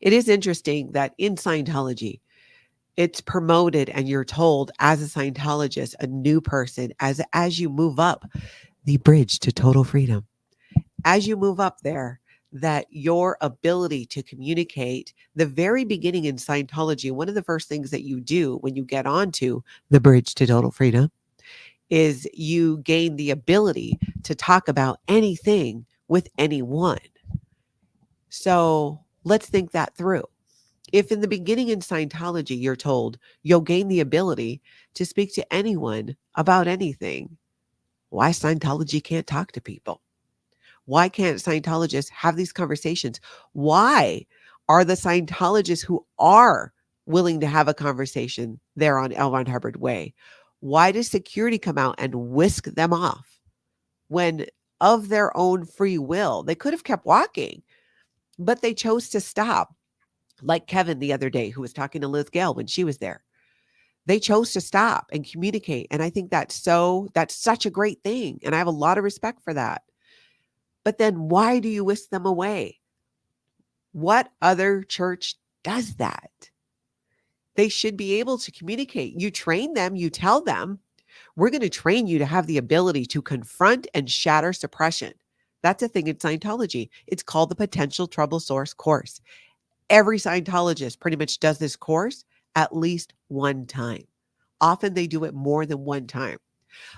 It is interesting that in Scientology, it's promoted and you're told as a Scientologist, a new person, as you move up the bridge to total freedom, as you move up there, that your ability to communicate, the very beginning in Scientology, one of the first things that you do when you get onto the bridge to total freedom is you gain the ability to talk about anything with anyone. So let's think that through. If in the beginning in Scientology, you're told you'll gain the ability to speak to anyone about anything, why Scientology can't talk to people? Why can't Scientologists have these conversations? Why are the Scientologists who are willing to have a conversation there on L. Ron Hubbard Way? Why does security come out and whisk them off when of their own free will, they could have kept walking, but they chose to stop? Like Kevin the other day, who was talking to Liz Gale when she was there. They chose to stop and communicate. And I think that's such a great thing. And I have a lot of respect for that. But then why do you whisk them away? What other church does that? They should be able to communicate. You train them, you tell them, we're going to train you to have the ability to confront and shatter suppression. That's a thing in Scientology. It's called the Potential Trouble Source course. Every Scientologist pretty much does this course at least one time. Often they do it more than one time.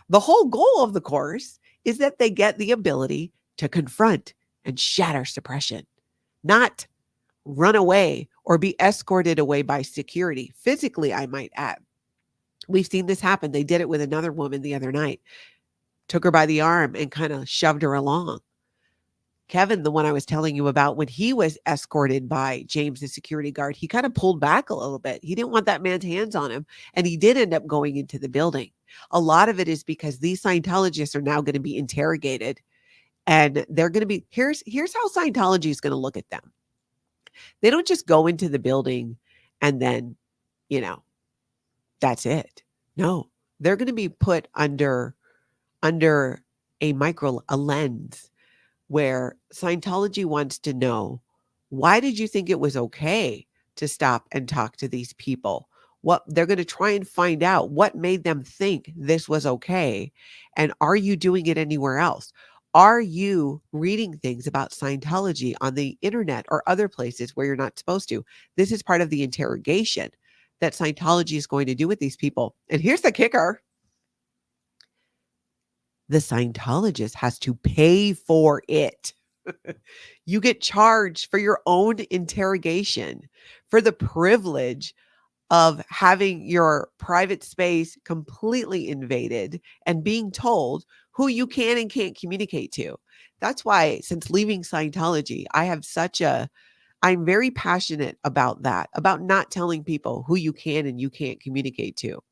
The whole goal of the course is that they get the ability to confront and shatter suppression, not run away or be escorted away by security, physically, I might add. We've seen this happen. They did it with another woman the other night, took her by the arm and kind of shoved her along. Kevin, the one I was telling you about, when he was escorted by James, the security guard, he kind of pulled back a little bit. He didn't want that man's hands on him. And he did end up going into the building. A lot of it is because these Scientologists are now going to be interrogated. And they're going to be, here's how Scientology is going to look at them. They don't just go into the building and then, that's it. No, they're going to be put under a lens where Scientology wants to know, why did you think it was okay to stop and talk to these people? What they're going to try and find out what made them think this was okay. And are you doing it anywhere else? Are you reading things about Scientology on the internet or other places where you're not supposed to? This is part of the interrogation that Scientology is going to do with these people. And here's the kicker. The Scientologist has to pay for it. You get charged for your own interrogation, for the privilege of having your private space completely invaded and being told who you can and can't communicate to. That's why, since leaving Scientology, I'm very passionate about that, about not telling people who you can and you can't communicate to.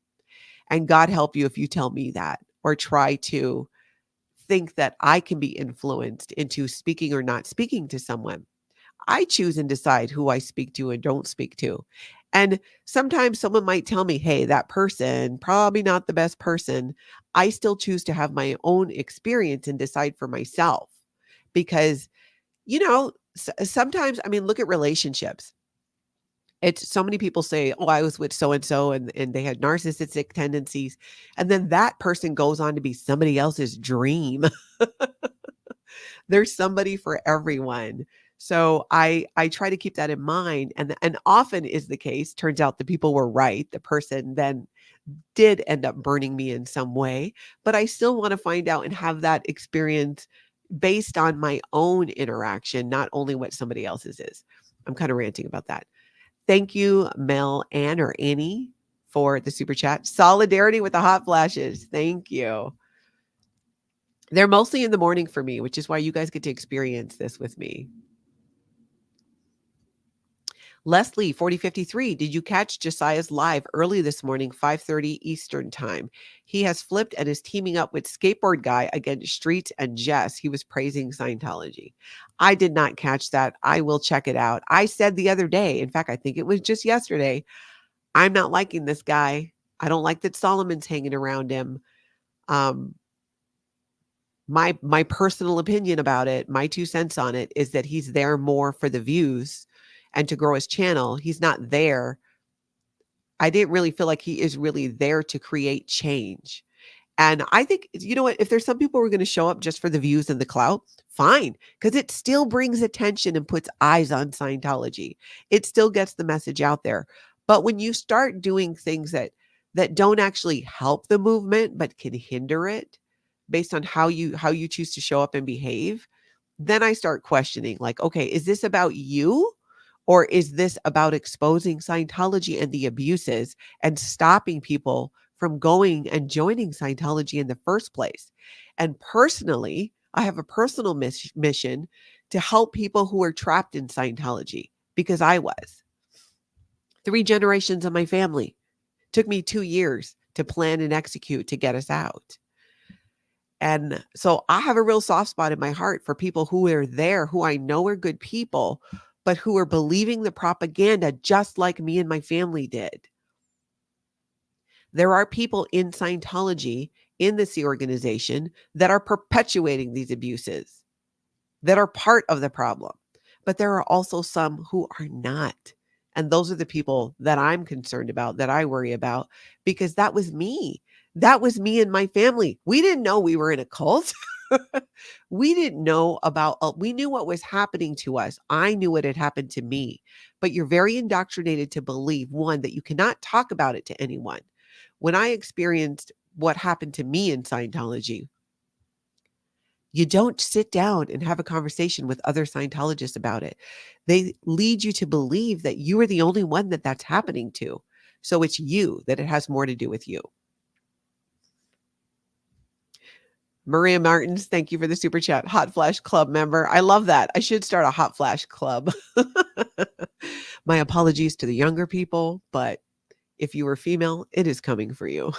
And God help you if you tell me that, or try to think that I can be influenced into speaking or not speaking to someone. I choose and decide who I speak to and don't speak to. And sometimes someone might tell me, hey, that person, probably not the best person. I still choose to have my own experience and decide for myself. Because, sometimes, look at relationships. It's so many people say, oh, I was with so-and-so and they had narcissistic tendencies. And then that person goes on to be somebody else's dream. There's somebody for everyone. So I try to keep that in mind. And often is the case. Turns out the people were right. The person then did end up burning me in some way. But I still want to find out and have that experience based on my own interaction, not only what somebody else's is. I'm kind of ranting about that. Thank you, Mel, Ann, or Annie, for the super chat. Solidarity with the hot flashes. Thank you. They're mostly in the morning for me, which is why you guys get to experience this with me. Leslie, 4053, did you catch Josiah's live early this morning, 5:30 Eastern time? He has flipped and is teaming up with Skateboard Guy against Streets and Jess. He was praising Scientology. I did not catch that. I will check it out. I said the other day, in fact, I think it was just yesterday, I'm not liking this guy. I don't like that Solomon's hanging around him. My personal opinion about it, my 2 cents on it, is that he's there more for the views and to grow his channel. He's not there. I didn't really feel like he is really there to create change. And I think, you know what, if there's some people who are going to show up just for the views and the clout, fine, because it still brings attention and puts eyes on Scientology. It still gets the message out there. But when you start doing things that don't actually help the movement, but can hinder it based on how you choose to show up and behave, then I start questioning, like, okay, is this about you? Or is this about exposing Scientology and the abuses and stopping people from going and joining Scientology in the first place? And personally, I have a personal mission to help people who are trapped in Scientology, because I was. 3 generations of my family. Took me 2 years to plan and execute to get us out. And so I have a real soft spot in my heart for people who are there, who I know are good people, but who are believing the propaganda just like me and my family did. There are people in Scientology, in this organization, that are perpetuating these abuses, that are part of the problem. But there are also some who are not. And those are the people that I'm concerned about, that I worry about, because that was me. That was me and my family. We didn't know we were in a cult. We didn't know about, we knew what was happening to us. I knew what had happened to me. But you're very indoctrinated to believe, one, that you cannot talk about it to anyone. When I experienced what happened to me in Scientology. You don't sit down and have a conversation with other Scientologists about it. They lead you to believe that you are the only one that that's happening to. So it's you, that it has more to do with you. Maria Martins, thank you for the super chat. Hot Flash Club member. I love that. I should start a Hot Flash Club. My apologies to the younger people, but if you were female, it is coming for you.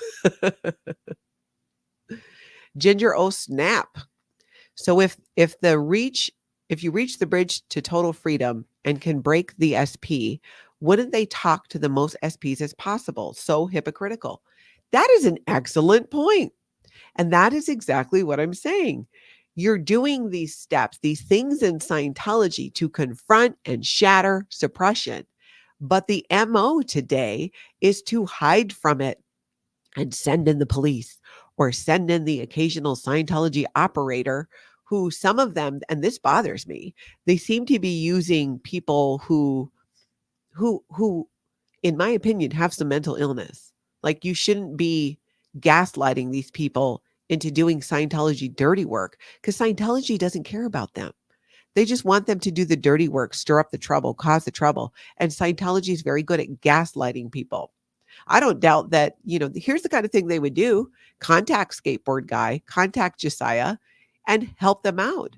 Ginger O Snap. So if you reach the bridge to total freedom and can break the SP, wouldn't they talk to the most SPs as possible? So hypocritical. That is an excellent point. And that is exactly what I'm saying. You're doing these steps, these things in Scientology to confront and shatter suppression. But the MO today is to hide from it and send in the police or send in the occasional Scientology operator who, some of them, and this bothers me, they seem to be using people who in my opinion have some mental illness. Like, you shouldn't be gaslighting these people into doing Scientology dirty work, because Scientology doesn't care about them. They just want them to do the dirty work, stir up the trouble, cause the trouble. And Scientology is very good at gaslighting people. I don't doubt that, here's the kind of thing they would do. Contact Skateboard Guy, contact Josiah, and help them out.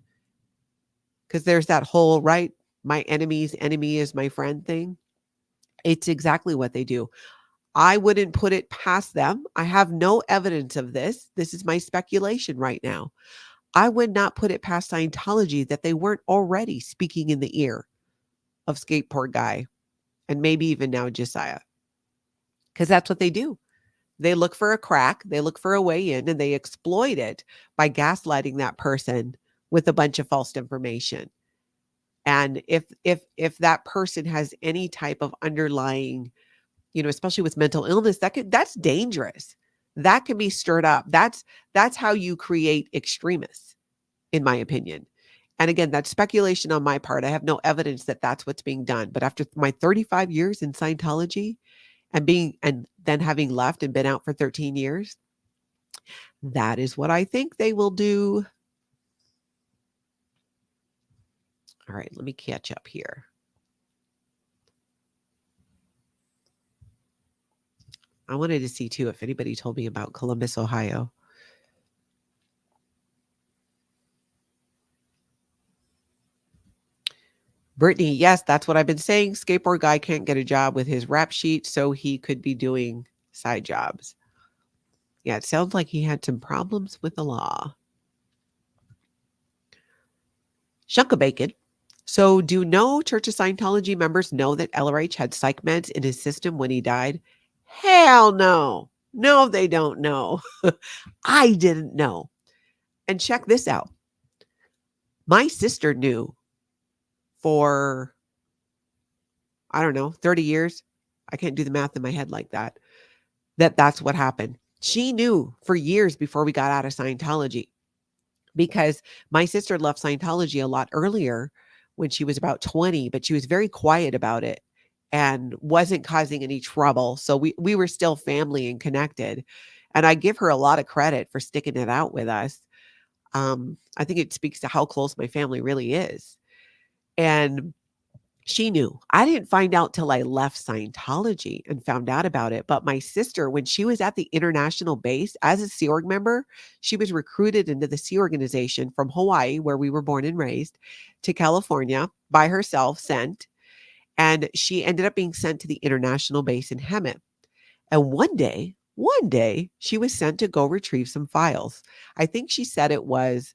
Because there's that whole, right, my enemy's enemy is my friend thing. It's exactly what they do. I wouldn't put it past them. I have no evidence of this. This is my speculation right now. I would not put it past Scientology that they weren't already speaking in the ear of Skateboard Guy and maybe even now Josiah. Because that's what they do. They look for a crack, they look for a way in, and they exploit it by gaslighting that person with a bunch of false information. And if that person has any type of underlying, especially with mental illness, that's dangerous. That can be stirred up. That's how you create extremists, in my opinion. And again, that's speculation on my part. I have no evidence that that's what's being done. But after my 35 years in Scientology and then having left and been out for 13 years, that is what I think they will do. All right, let me catch up here. I wanted to see too if anybody told me about Columbus, Ohio. Brittany, yes, that's what I've been saying. Skateboard Guy can't get a job with his rap sheet, so he could be doing side jobs. Yeah, it sounds like he had some problems with the law. Shunka Bacon. So do no Church of Scientology members know that LRH had psych meds in his system when he died? Hell no. No, they don't know. I didn't know. And check this out. My sister knew for, 30 years. I can't do the math in my head like that. That's what happened. She knew for years before we got out of Scientology, because my sister left Scientology a lot earlier when she was about 20, but she was very quiet about it and wasn't causing any trouble. So we were still family and connected. And I give her a lot of credit for sticking it out with us. I think it speaks to how close my family really is. And she knew. I didn't find out till I left Scientology and found out about it. But my sister, when she was at the international base as a Sea Org member, she was recruited into the Sea Organization from Hawaii, where we were born and raised, to California by herself, sent. And she ended up being sent to the international base in Hemet. And one day, she was sent to go retrieve some files. I think she said it was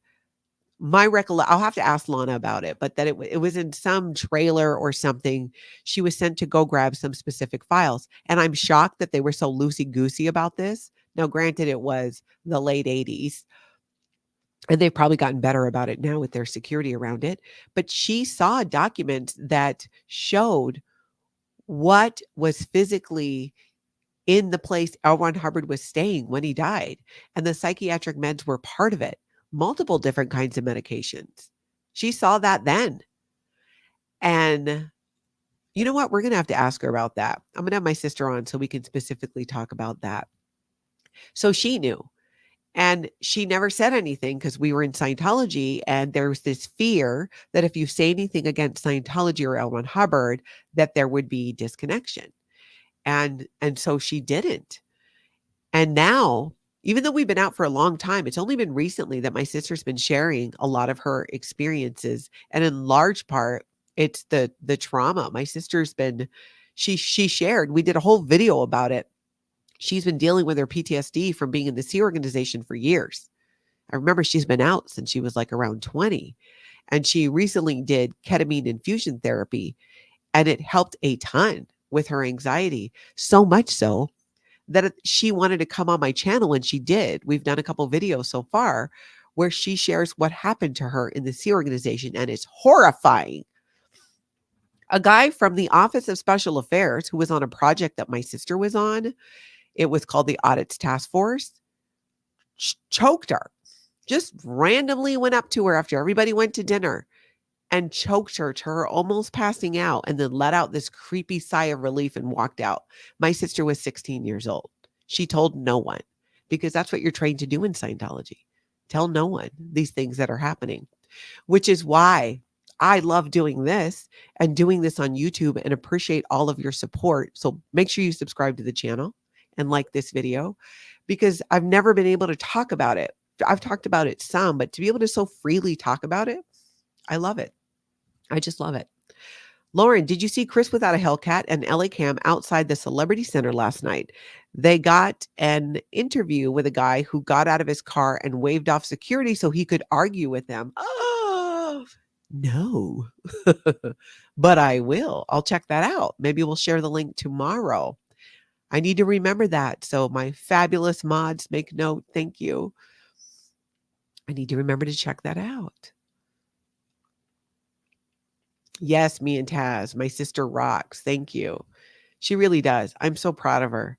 I'll have to ask Lana about it, but that it was in some trailer or something. She was sent to go grab some specific files. And I'm shocked that they were so loosey-goosey about this. Now, granted, it was the late 80s, and they've probably gotten better about it now with their security around it. But she saw documents that showed what was physically in the place L. Ron Hubbard was staying when he died. And the psychiatric meds were part of it. Multiple different kinds of medications. She saw that then. And you know what? We're going to have to ask her about that. I'm going to have my sister on so we can specifically talk about that. So she knew. And she never said anything because we were in Scientology, and there was this fear that if you say anything against Scientology or L. Ron Hubbard, that there would be disconnection. And so she didn't. And now, even though we've been out for a long time, it's only been recently that my sister's been sharing a lot of her experiences. And in large part, it's the trauma. My sister's been, she shared, we did a whole video about it. She's been dealing with her PTSD from being in the Sea organization for years. I remember she's been out since she was like around 20. And she recently did ketamine infusion therapy, and it helped a ton with her anxiety. So much so that she wanted to come on my channel, and she did. We've done a couple videos so far where she shares what happened to her in the Sea organization, and it's horrifying. A guy from the Office of Special Affairs who was on a project that my sister was on, it was called the AUDIT Task Force, choked her. Just randomly went up to her after everybody went to dinner and choked her to her almost passing out, and then let out this creepy sigh of relief and walked out. My sister was 16 years old. She told no one, because that's what you're trained to do in Scientology. Tell no one these things that are happening, which is why I love doing this and doing this on YouTube, and appreciate all of your support. So make sure you subscribe to the channel and like this video, because I've never been able to talk about it. I've talked about it some, but to be able to so freely talk about it, I love it. I just love it. Lauren, did you see Chris Without a Hellcat and LA Cam outside the Celebrity Center last night? They got an interview with a guy who got out of his car and waved off security so he could argue with them. Oh, no. But I will. I'll check that out. Maybe we'll share the link tomorrow. I need to remember that. So my fabulous mods, make note. Thank you. I need to remember to check that out. Yes, me and Taz. My sister rocks. Thank you. She really does. I'm so proud of her.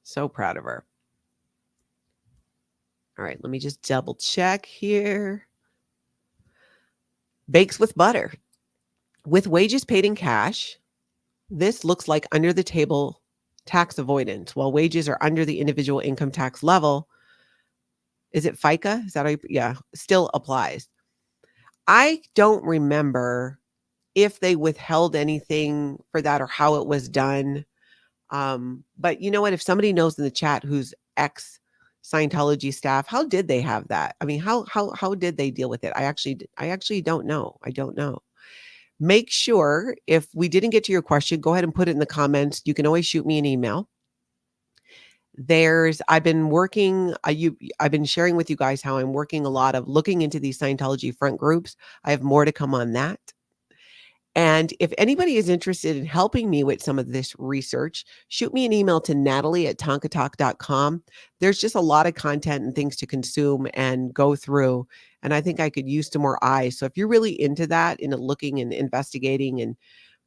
So proud of her. All right, let me just double check here. Bakes with butter. With wages paid in cash, this looks like under the table tax avoidance. While wages are under the individual income tax level, is it FICA? Is that how you, yeah, still applies. I don't remember if they withheld anything for that or how it was done. But you know what? If somebody knows in the chat who's ex-Scientology staff, how did they have that? I mean, how did they deal with it? I actually don't know. I don't know. Make sure if we didn't get to your question, go ahead and put it in the comments. You can always shoot me an email. I've been sharing with you guys how I'm working a lot of looking into these Scientology front groups. I have more to come on that. And if anybody is interested in helping me with some of this research, shoot me an email to natalie@tonkatalk.com. There's just a lot of content and things to consume and go through. And I think I could use some more eyes. So if you're really into that, into looking and investigating and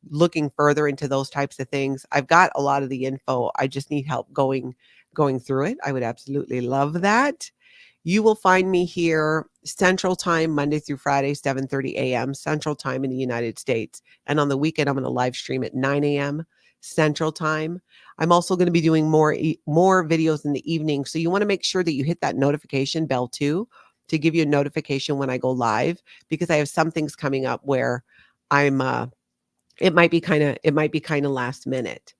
looking further into those types of things, I've got a lot of the info. I just need help going through it. I would absolutely love that. You will find me here Central Time, Monday through Friday, 7:30 a.m. Central Time in the United States. And on the weekend, I'm going to live stream at 9 a.m. Central Time. I'm also going to be doing more videos in the evening. So you want to make sure that you hit that notification bell too, to give you a notification when I go live, because I have some things coming up where I'm it might be kind of last minute.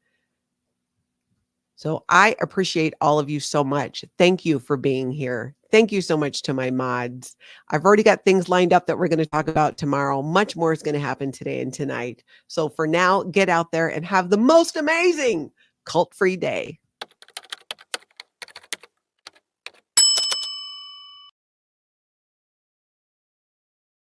So I appreciate all of you so much. Thank you for being here. Thank you so much to my mods. I've already got things lined up that we're going to talk about tomorrow. Much more is going to happen today and tonight. So for now, get out there and have the most amazing cult-free day.